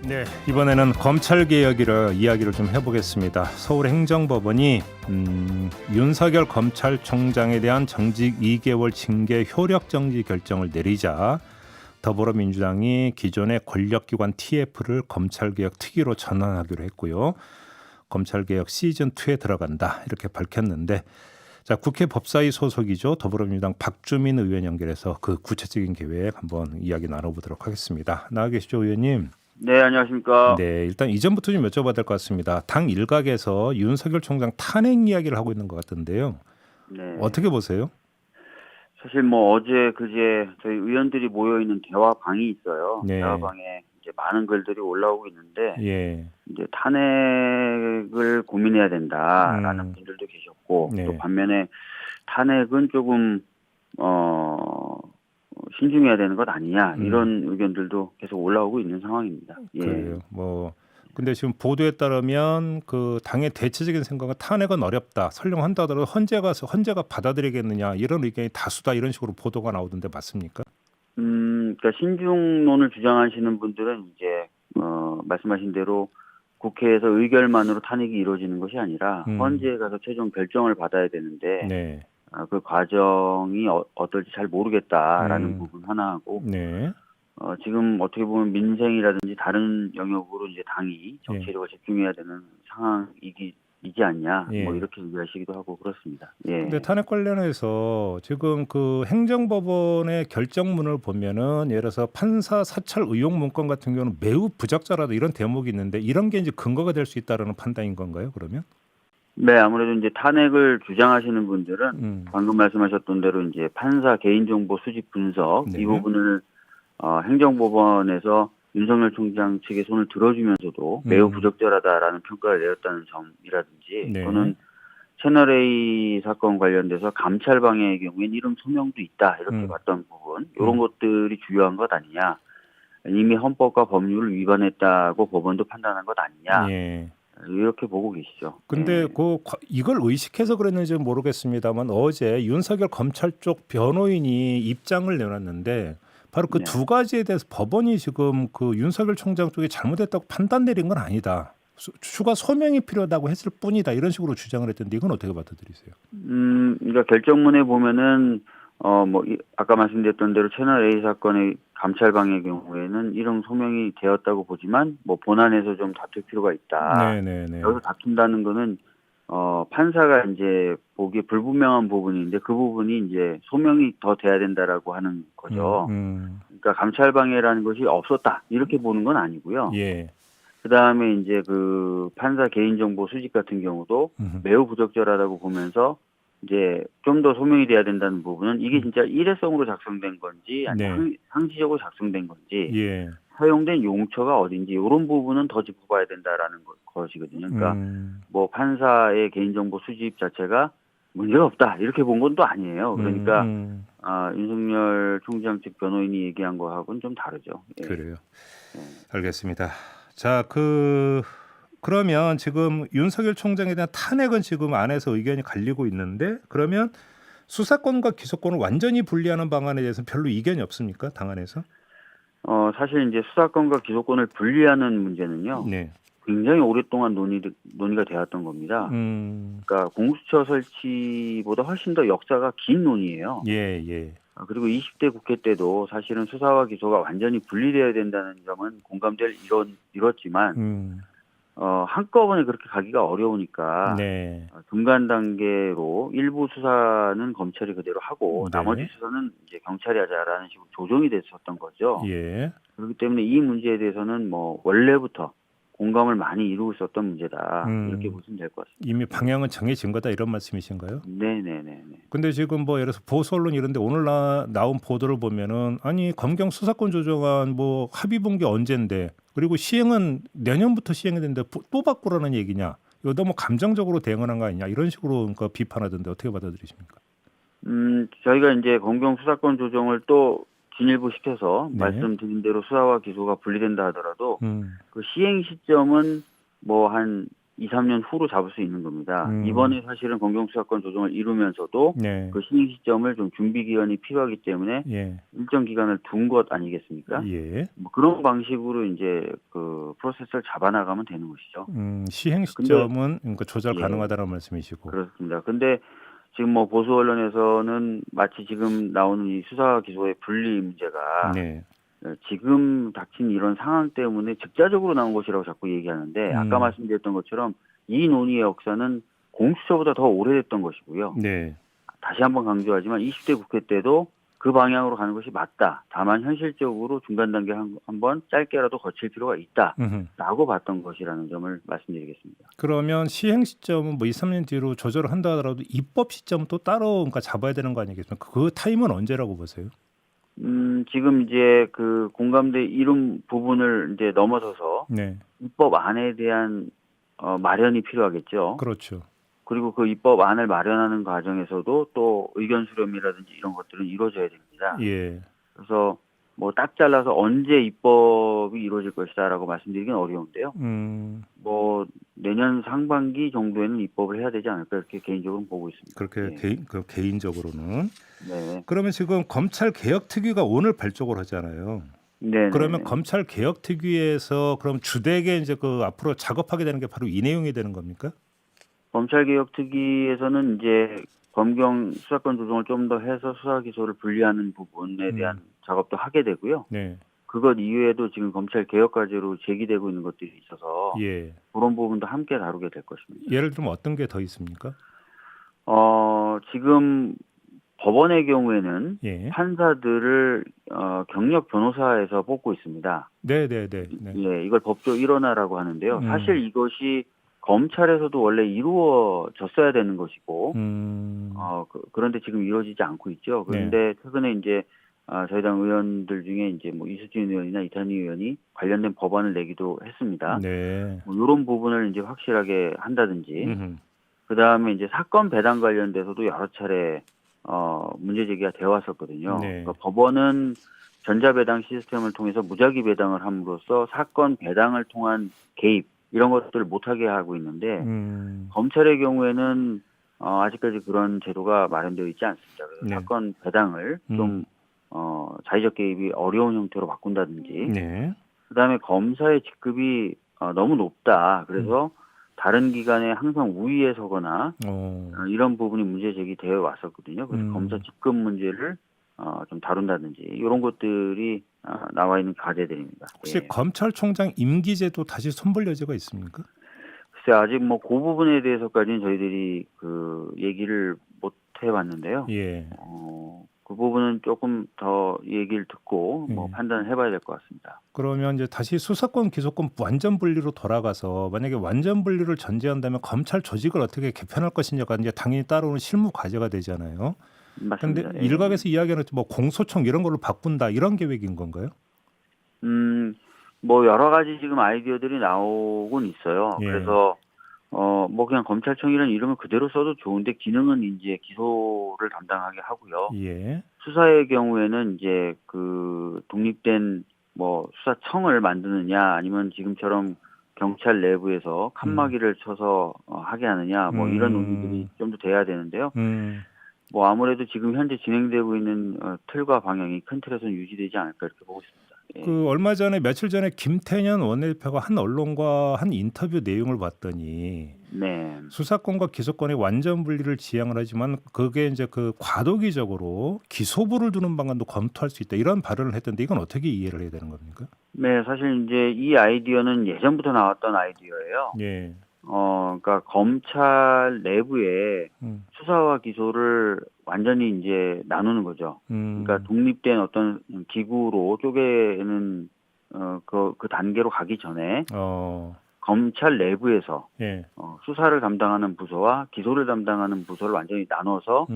네, 이번에는 검찰개혁이라 이야기를 좀 해보겠습니다. 서울행정법원이 윤석열 검찰총장에 대한 정직 2개월 징계 효력정지 결정을 내리자 더불어민주당이 기존의 권력기관 TF를 검찰개혁 특위로 전환하기로 했고요. 검찰개혁 시즌2에 들어간다 이렇게 밝혔는데, 자, 국회 법사위 소속이죠. 더불어민주당 박주민 의원 연결해서 그 구체적인 계획 한번 이야기 나눠보도록 하겠습니다. 나와 계시죠, 의원님? 네, 안녕하십니까. 네, 일단 이전부터 좀 여쭤봐야 될 것 같습니다. 당 일각에서 윤석열 총장 탄핵 이야기를 하고 있는 것 같은데요. 네. 어떻게 보세요? 사실 뭐 어제 그제 저희 의원들이 모여 있는 대화방이 있어요. 네. 대화방에 이제 많은 글들이 올라오고 있는데 예. 이제 탄핵을 고민해야 된다라는 분들도 계셨고 네. 또 반면에 탄핵은 조금 신중해야 되는 것 아니냐 이런 의견들도 계속 올라오고 있는 상황입니다. 예. 그래요. 근데 지금 보도에 따르면 그 당의 대체적인 생각은 탄핵은 어렵다. 설령 한다더라도 헌재가 받아들이겠느냐 이런 의견이 다수다 이런 식으로 보도가 나오던데 맞습니까? 그러니까 신중론을 주장하시는 분들은 이제 말씀하신 대로 국회에서 의결만으로 탄핵이 이루어지는 것이 아니라 헌재에 가서 최종 결정을 받아야 되는데 네. 그 과정이 어떨지 잘 모르겠다라는 부분 하나하고 네. 지금 어떻게 보면 민생이라든지 다른 영역으로 이제 당이 정치력을 집중해야 되는 상황이지 않냐 예. 뭐 이렇게 얘기하시기도 하고 그렇습니다. 예. 근데 탄핵 관련해서 지금 그 행정법원의 결정문을 보면은 예를 들어서 판사 사찰 의혹 문건 같은 경우는 매우 부적절하다 이런 대목이 있는데 이런 게 이제 근거가 될 수 있다라는 판단인 건가요? 그러면? 네, 아무래도 이제 탄핵을 주장하시는 분들은 방금 말씀하셨던 대로 이제 판사 개인정보 수집 분석 네. 이 부분을 행정법원에서 윤석열 총장 측에 손을 들어주면서도 매우 부적절하다라는 평가를 내렸다는 점이라든지 네. 또는 채널A 사건 관련돼서 감찰방해의 경우엔 이름 소명도 있다 이렇게 봤던 부분 이런 것들이 중요한 것 아니냐 이미 헌법과 법률을 위반했다고 법원도 판단한 것 아니냐 예. 이렇게 보고 계시죠. 근데 이걸 의식해서 그랬는지는 모르겠습니다만 어제 윤석열 검찰 쪽 변호인이 입장을 내놨는데 바로 그 두 가지에 대해서 법원이 지금 그 윤석열 총장 쪽이 잘못했다고 판단 내린 건 아니다. 추가 소명이 필요하다고 했을 뿐이다. 이런 식으로 주장을 했던데 이건 어떻게 받아들이세요? 그러니까 결정문에 보면은 아까 말씀드렸던 대로 채널 A 사건의 감찰방해의 경우에는 이름 소명이 되었다고 보지만 뭐 본안에서 좀 다툴 필요가 있다. 네네네. 여기서 다툰다는 거는 판사가 이제 보기에 불분명한 부분인데 그 부분이 이제 소명이 더 돼야 된다라고 하는 거죠. 그러니까 감찰방해라는 것이 없었다 이렇게 보는 건 아니고요. 예. 그 다음에 이제 그 판사 개인정보 수집 같은 경우도 매우 부적절하다고 보면서 이제 좀 더 소명이 돼야 된다는 부분은 이게 진짜 일회성으로 작성된 건지 아니면 상시적으로 작성된 건지 예. 사용된 용처가 어딘지 이런 부분은 더 짚어봐야 된다라는 것이거든요. 그러니까 뭐 판사의 개인정보 수집 자체가 문제가 없다 이렇게 본 건 또 아니에요. 그러니까 윤석열 총장 측 변호인이 얘기한 거하고는 좀 다르죠. 예. 그래요. 알겠습니다. 자, 그러면 지금 윤석열 총장에 대한 탄핵은 지금 안에서 의견이 갈리고 있는데 그러면 수사권과 기소권을 완전히 분리하는 방안에 대해서 별로 이견이 없습니까? 당 안에서? 사실 이제 수사권과 기소권을 분리하는 문제는요. 네. 굉장히 오랫동안 논의가 되었던 겁니다. 그러니까 공수처 설치보다 훨씬 더 역사가 긴 논의예요. 예. 그리고 20대 국회 때도 사실은 수사와 기소가 완전히 분리되어야 된다는 점은 공감대를 이뤘지만 한꺼번에 그렇게 가기가 어려우니까 네. 중간 단계로 일부 수사는 검찰이 그대로 하고 네. 나머지 수사는 이제 경찰이 하자라는 식으로 조정이 됐었던 거죠. 예. 그렇기 때문에 이 문제에 대해서는 뭐 원래부터 공감을 많이 이루고 있었던 문제다 이렇게 보시면 될 것 같습니다. 이미 방향은 정해진 거다 이런 말씀이신가요? 네네네. 근데 지금 뭐 예를 들어서 보수 언론 이런데 오늘 나온 보도를 보면은 아니 검경 수사권 조정안 뭐 합의 본 게 언젠데 그리고 시행은 내년부터 시행이 되는데 또 바꾸라는 얘기냐? 이거 너무 감정적으로 대응한 거 아니냐? 이런 식으로 그러니까 비판하던데 어떻게 받아들이십니까? 저희가 이제 검경 수사권 조정을 또 진일보시켜서 말씀드린 대로 수사와 기소가 분리된다 하더라도 그 시행 시점은 뭐 한 2, 3년 후로 잡을 수 있는 겁니다. 이번에 사실은 검경수사권 조정을 이루면서도 네. 그 시행 시점을 좀 준비 기간이 필요하기 때문에 예. 일정 기간을 둔 것 아니겠습니까? 예. 뭐 그런 방식으로 이제 그 프로세스를 잡아나가면 되는 것이죠. 시행 근데 시점은 그러니까 조절 예, 가능하다는 말씀이시고. 그렇습니다. 근데 지금 뭐 보수 언론에서는 마치 지금 나오는 이 수사 기소의 분리 문제가 네. 지금 닥친 이런 상황 때문에 즉자적으로 나온 것이라고 자꾸 얘기하는데 아까 말씀드렸던 것처럼 이 논의의 역사는 공수처보다 더 오래됐던 것이고요. 네. 다시 한번 강조하지만 20대 국회 때도 그 방향으로 가는 것이 맞다. 다만 현실적으로 중간 단계 한번 짧게라도 거칠 필요가 있다라고 봤던 것이라는 점을 말씀드리겠습니다. 그러면 시행 시점은 뭐 2, 3년 뒤로 조절을 한다 하더라도 입법 시점은 또 따로 그러니까 잡아야 되는 거 아니겠습니까? 그 타임은 언제라고 보세요? 지금 이제 그 공감대 이름 부분을 이제 넘어서서 네. 입법안에 대한 마련이 필요하겠죠. 그렇죠. 그리고 그 입법안을 마련하는 과정에서도 또 의견 수렴이라든지 이런 것들은 이루어져야 됩니다. 예. 그래서 뭐 딱 잘라서 언제 입법이 이루어질 것이다라고 말씀드리긴 어려운데요. 뭐 내년 상반기 정도에는 입법을 해야 되지 않을까 이렇게 개인적으로 보고 있습니다. 그렇게 예. 개인적으로는. 네. 그러면 지금 검찰 개혁 특위가 오늘 발족을 하잖아요. 네. 그러면 검찰 개혁 특위에서 그럼 주되게 이제 그 앞으로 작업하게 되는 게 바로 이 내용이 되는 겁니까? 검찰개혁특위에서는 이제 검경 수사권 조정을 좀 더 해서 수사 기소를 분리하는 부분에 대한 작업도 하게 되고요. 네. 그것 이외에도 지금 검찰 개혁 과제로 제기되고 있는 것들이 있어서 예. 그런 부분도 함께 다루게 될 것입니다. 예를 들면 어떤 게 더 있습니까? 지금 법원의 경우에는 예. 판사들을 경력 변호사에서 뽑고 있습니다. 네. 예, 이걸 법조 일원화라고 하는데요. 사실 이것이 검찰에서도 원래 이루어졌어야 되는 것이고, 그런데 지금 이루어지지 않고 있죠. 그런데 최근에 이제 저희 당 의원들 중에 이제 뭐 이수진 의원이나 이탄희 의원이 관련된 법안을 내기도 했습니다. 네. 뭐 이런 부분을 이제 확실하게 한다든지, 그 다음에 이제 사건 배당 관련돼서도 여러 차례 문제 제기가 되어 왔었거든요. 네. 그러니까 법원은 전자배당 시스템을 통해서 무작위 배당을 함으로써 사건 배당을 통한 개입 이런 것들을 못하게 하고 있는데 검찰의 경우에는 아직까지 그런 제도가 마련되어 있지 않습니다. 그래서 네. 사건 배당을 좀 자의적 개입이 어려운 형태로 바꾼다든지 네. 그다음에 검사의 직급이 너무 높다. 그래서 다른 기관에 항상 우위에 서거나 이런 부분이 문제 제기되어 왔었거든요. 그래서 검사 직급 문제를 좀 다룬다든지 이런 것들이 나와 있는 과제들입니다. 혹시 예. 검찰총장 임기제도 다시 손볼 여지가 있습니까? 글쎄 아직 뭐 그 부분에 대해서까지는 저희들이 그 얘기를 못 해봤는데요. 예. 그 부분은 조금 더 얘기를 듣고 뭐 판단을 해봐야 될 것 같습니다. 그러면 이제 다시 수사권, 기소권 완전 분리로 돌아가서 만약에 완전 분리를 전제한다면 검찰 조직을 어떻게 개편할 것이냐가 이제 당연히 따라오는 실무 과제가 되잖아요. 맞습니다. 그런데 일각에서 이야기하는 뭐 공소청 이런 걸로 바꾼다 이런 계획인 건가요? 뭐 여러 가지 지금 아이디어들이 나오곤 있어요. 예. 그래서 뭐 그냥 검찰청이라는 이름을 그대로 써도 좋은데 기능은 이제 기소를 담당하게 하고요. 예. 수사의 경우에는 이제 그 독립된 뭐 수사청을 만드느냐 아니면 지금처럼 경찰 내부에서 칸막이를 쳐서 하게 하느냐 뭐 이런 논의들이 좀 더 돼야 되는데요. 뭐 아무래도 지금 현재 진행되고 있는 틀과 방향이 큰 틀에서는 유지되지 않을까 이렇게 보고 있습니다. 예. 그 얼마 전에 며칠 전에 김태년 원내대표가 한 언론과 한 인터뷰 내용을 봤더니 네. 수사권과 기소권의 완전 분리를 지향을 하지만 그게 이제 그 과도기적으로 기소부를 두는 방안도 검토할 수 있다 이런 발언을 했던데 이건 어떻게 이해를 해야 되는 겁니까? 네, 사실 이제 이 아이디어는 예전부터 나왔던 아이디어예요. 예. 그러니까 검찰 내부에 수사와 기소를 완전히 이제 나누는 거죠. 그러니까 독립된 어떤 기구로 쪼개는 그 단계로 가기 전에 검찰 내부에서 예. 수사를 담당하는 부서와 기소를 담당하는 부서를 완전히 나눠서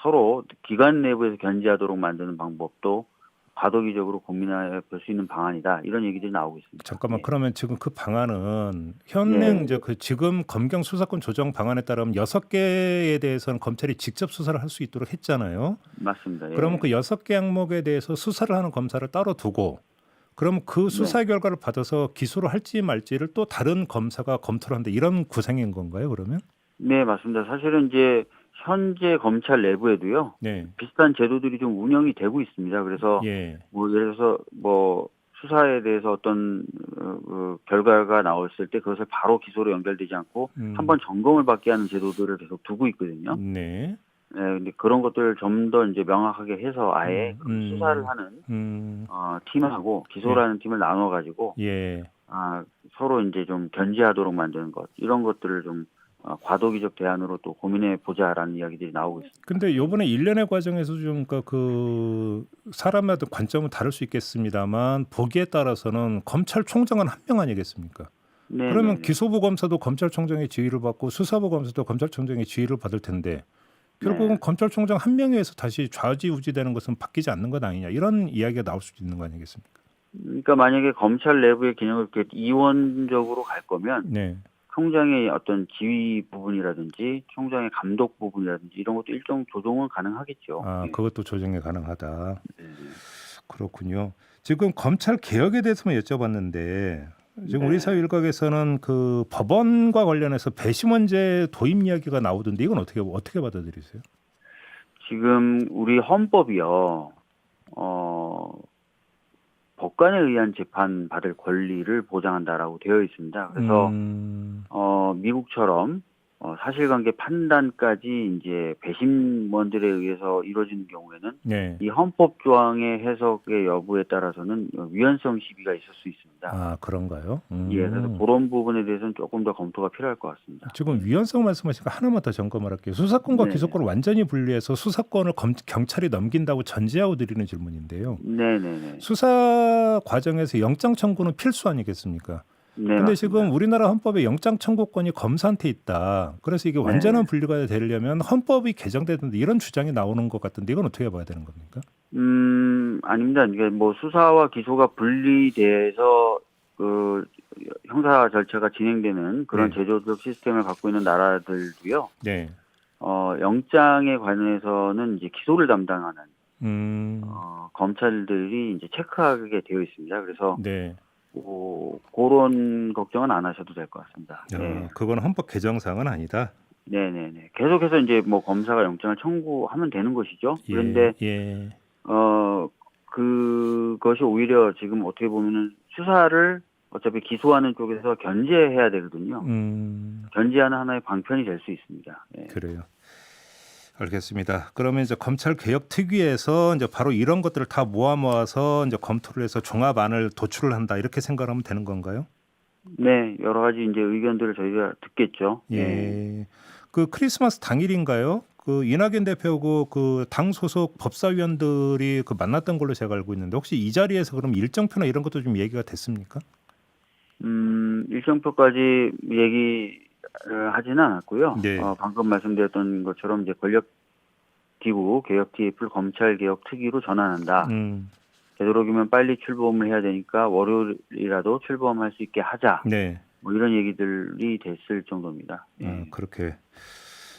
서로 기관 내부에서 견제하도록 만드는 방법도 과도기적으로 고민해 볼 수 있는 방안이다. 이런 얘기들이 나오고 있습니다. 잠깐만 예. 그러면 지금 그 방안은 현행 예. 이제 그 지금 검경 수사권 조정 방안에 따르면 6개에 대해서는 검찰이 직접 수사를 할 수 있도록 했잖아요. 맞습니다. 예. 그러면 그 6개 항목에 대해서 수사를 하는 검사를 따로 두고 그럼 그 수사 결과를 받아서 기소를 할지 말지를 또 다른 검사가 검토를 한다 이런 구상인 건가요? 그러면? 네, 맞습니다. 사실은 이제 현재 검찰 내부에도요. 네. 비슷한 제도들이 좀 운영이 되고 있습니다. 그래서 예. 뭐 예를 들어서 뭐 수사에 대해서 어떤 결과가 나왔을 때 그것을 바로 기소로 연결되지 않고 한번 점검을 받게 하는 제도들을 계속 두고 있거든요. 네. 네, 근데 그런 것들을 좀 더 이제 명확하게 해서 아예 수사를 하는 팀하고 기소를 하는 팀을 나눠 가지고 예. 서로 이제 좀 견제하도록 만드는 것 이런 것들을 좀 과도기적 대안으로 또 고민해 보자라는 이야기들이 나오고 있습니다. 근데 요번에 일련의 과정에서 좀 그 사람마다 관점은 다를 수 있겠습니다만 보기에 따라서는 검찰총장은 한 명 아니겠습니까? 네, 그러면 네, 기소부 검사도 검찰총장의 지휘를 받고 수사부 검사도 검찰총장의 지휘를 받을 텐데 결국은 네. 검찰총장 한 명에 의해서 다시 좌지우지되는 것은 바뀌지 않는 것 아니냐 이런 이야기가 나올 수도 있는 거 아니겠습니까? 그러니까 만약에 검찰 내부의 균형을 이렇게 이원적으로 갈 거면 네. 총장의 어떤 지휘 부분이라든지 총장의 감독 부분이라든지 이런 것도 일정 조정은 가능하겠죠. 예. 그것도 조정이 가능하다. 네. 그렇군요. 지금 검찰 개혁에 대해서만 여쭤봤는데 지금 우리 사회 일각에서는 그 법원과 관련해서 배심원제 도입 이야기가 나오던데 이건 어떻게 받아들이세요? 지금 우리 헌법이요. 법관에 의한 재판 받을 권리를 보장한다라고 되어 있습니다. 그래서 미국처럼 사실관계 판단까지 이제 배심원들에 의해서 이루어지는 경우에는 네. 이 헌법 조항의 해석의 여부에 따라서는 위헌성 시비가 있을 수 있습니다. 그런가요? 예, 그래서 그런 부분에 대해서는 조금 더 검토가 필요할 것 같습니다. 지금 위헌성 말씀하시니까 하나만 더 점검을 할게요. 수사권과 기소권을 완전히 분리해서 수사권을 경찰이 넘긴다고 전제하고 드리는 질문인데요. 네네네. 수사 과정에서 영장 청구는 필수 아니겠습니까? 네, 근데 맞습니다. 지금 우리나라 헌법에 영장 청구권이 검사한테 있다. 그래서 이게 완전한 분리가 되려면 헌법이 개정되는데 이런 주장이 나오는 것 같은데 이건 어떻게 봐야 되는 겁니까? 아닙니다. 이게 뭐 수사와 기소가 분리돼서 그 형사 절차가 진행되는 그런 제도적 시스템을 갖고 있는 나라들도요. 네. 영장에 관해서는 이제 기소를 담당하는 검찰들이 이제 체크하게 되어 있습니다. 그래서 네. 그런 걱정은 안 하셔도 될 것 같습니다. 네. 그건 헌법 개정사항은 아니다. 네네네. 계속해서 이제 뭐 검사가 영장을 청구하면 되는 것이죠. 그런데 그것이 오히려 지금 어떻게 보면은 수사를 어차피 기소하는 쪽에서 견제해야 되거든요. 견제하는 하나의 방편이 될 수 있습니다. 네. 그래요. 알겠습니다. 그러면 이제 검찰 개혁 특위에서 이제 바로 이런 것들을 다 모아서 이제 검토를 해서 종합안을 도출을 한다 이렇게 생각하면 되는 건가요? 네, 여러 가지 이제 의견들을 저희가 듣겠죠. 예. 그 크리스마스 당일인가요? 그 이낙연 대표하고 그 당 소속 법사위원들이 그 만났던 걸로 제가 알고 있는데 혹시 이 자리에서 그럼 일정표나 이런 것도 좀 얘기가 됐습니까? 일정표까지 얘기를 하지는 않았고요. 네. 방금 말씀드렸던 것처럼 이제 권력기구 개혁 TF를 검찰 개혁 특위로 전환한다. 되도록이면 빨리 출범을 해야 되니까 월요일이라도 출범할 수 있게 하자. 네. 뭐 이런 얘기들이 됐을 정도입니다. 그렇게.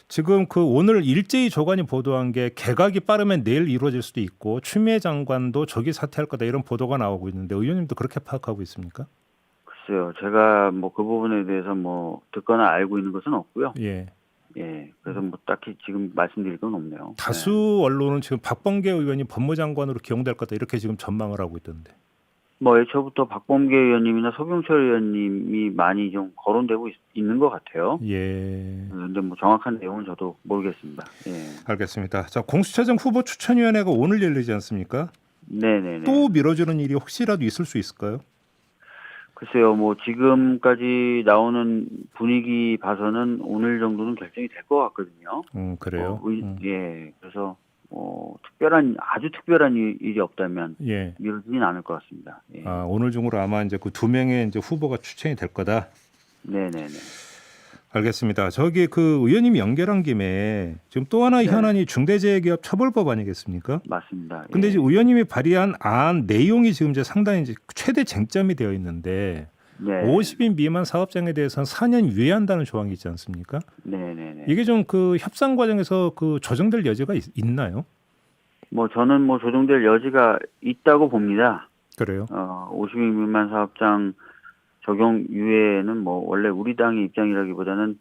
지금 그 오늘 일제히 조간이 보도한 게 개각이 빠르면 내일 이루어질 수도 있고 추미애 장관도 조기 사퇴할 거다 이런 보도가 나오고 있는데 의원님도 그렇게 파악하고 있습니까? 글쎄요. 제가 뭐 그 부분에 대해서 뭐 듣거나 알고 있는 것은 없고요. 예. 그래서 뭐 딱히 지금 말씀드릴 건 없네요. 다수 언론은 지금 박범계 의원이 법무장관으로 기용될 거다 이렇게 지금 전망을 하고 있던데. 뭐 애초부터 박범계 의원님이나 서병철 의원님이 많이 좀 거론되고 있는 것 같아요. 예. 그런데 뭐 정확한 내용은 저도 모르겠습니다. 알겠습니다. 자, 공수처장 후보 추천위원회가 오늘 열리지 않습니까? 네네네. 또 미뤄지는 일이 혹시라도 있을 수 있을까요? 글쎄요, 뭐 지금까지 나오는 분위기 봐서는 오늘 정도는 결정이 될 것 같거든요. 그래요. 그래서 아주 특별한 일이 없다면 미뤄지진 않을 것 같습니다. 오늘 중으로 아마 이제 그 두 명의 이제 후보가 추천이 될 거다. 네네네. 알겠습니다. 저기 그 의원님이 연결한 김에 지금 또 하나 현안이 중대재해기업 처벌법 아니겠습니까? 맞습니다. 근데 이제 의원님이 발의한 안 내용이 지금 이제 상당히 이제 최대 쟁점이 되어 있는데 50인 미만 사업장에 대해서는 4년 유예한다는 조항이 있지 않습니까? 네네네. 이게 좀 그 협상 과정에서 그 조정될 여지가 있나요? 뭐 저는 뭐 조정될 여지가 있다고 봅니다. 그래요? 50인 미만 사업장 적용 유예는 뭐 원래 우리 당의 입장이라기보다는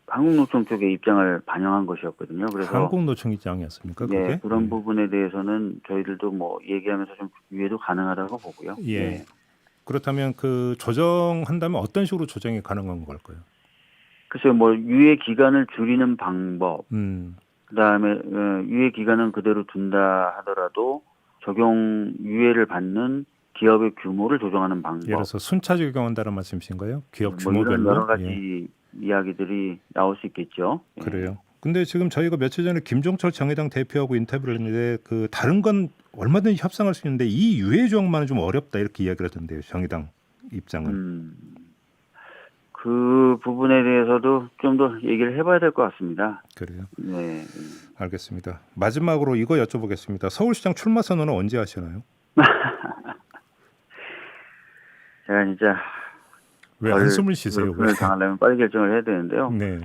한국노총 쪽의 입장을 반영한 것이었거든요. 그래서 한국노총 입장이었습니까? 그게? 네, 그런 부분에 대해서는 저희들도 뭐 얘기하면서 좀 유예도 가능하다고 보고요. 예. 네. 그렇다면 그 조정한다면 어떤 식으로 조정이 가능한 걸까요? 글쎄요, 뭐 유예 기간을 줄이는 방법, 음. 그다음에 유예 기간은 그대로 둔다 하더라도 적용 유예를 받는 기업의 규모를 조정하는 방법. 예를 들어서 순차 적용한다는 말씀이신가요? 기업 뭐 이런 규모별로? 여러 가지 예. 이야기들이 나올 수 있겠죠. 예. 그래요. 근데 지금 저희가 며칠 전에 김종철 정의당 대표하고 인터뷰를 했는데 그 다른 건 얼마든지 협상할 수 있는데 이 유예 조항만은 좀 어렵다 이렇게 이야기를 하던데요. 정의당 입장은. 그 부분에 대해서도 좀 더 얘기를 해봐야 될 것 같습니다. 그래요. 네. 알겠습니다. 마지막으로 이거 여쭤보겠습니다. 서울시장 출마 선언은 언제 하시나요? 제가 진짜 왜 한숨을 쉬세요? 왜? 오늘 당하려면 빨리 결정을 해야 되는데요. 네.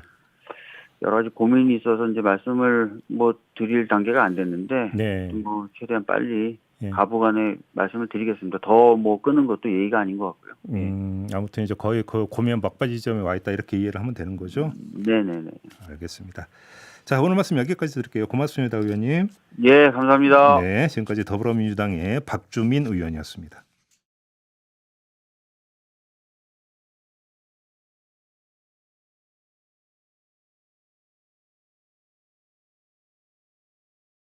여러 가지 고민이 있어서 이제 말씀을 뭐 드릴 단계가 안 됐는데 네. 뭐 최대한 빨리 예. 가부간에 말씀을 드리겠습니다. 더 뭐 끄는 것도 예의가 아닌 것 같고요. 아무튼 이제 거의 그 고민 막바지 지점에 와 있다 이렇게 이해를 하면 되는 거죠? 네네네. 알겠습니다. 자, 오늘 말씀 여기까지 드릴게요. 고맙습니다, 의원님. 예, 감사합니다. 네, 지금까지 더불어민주당의 박주민 의원이었습니다.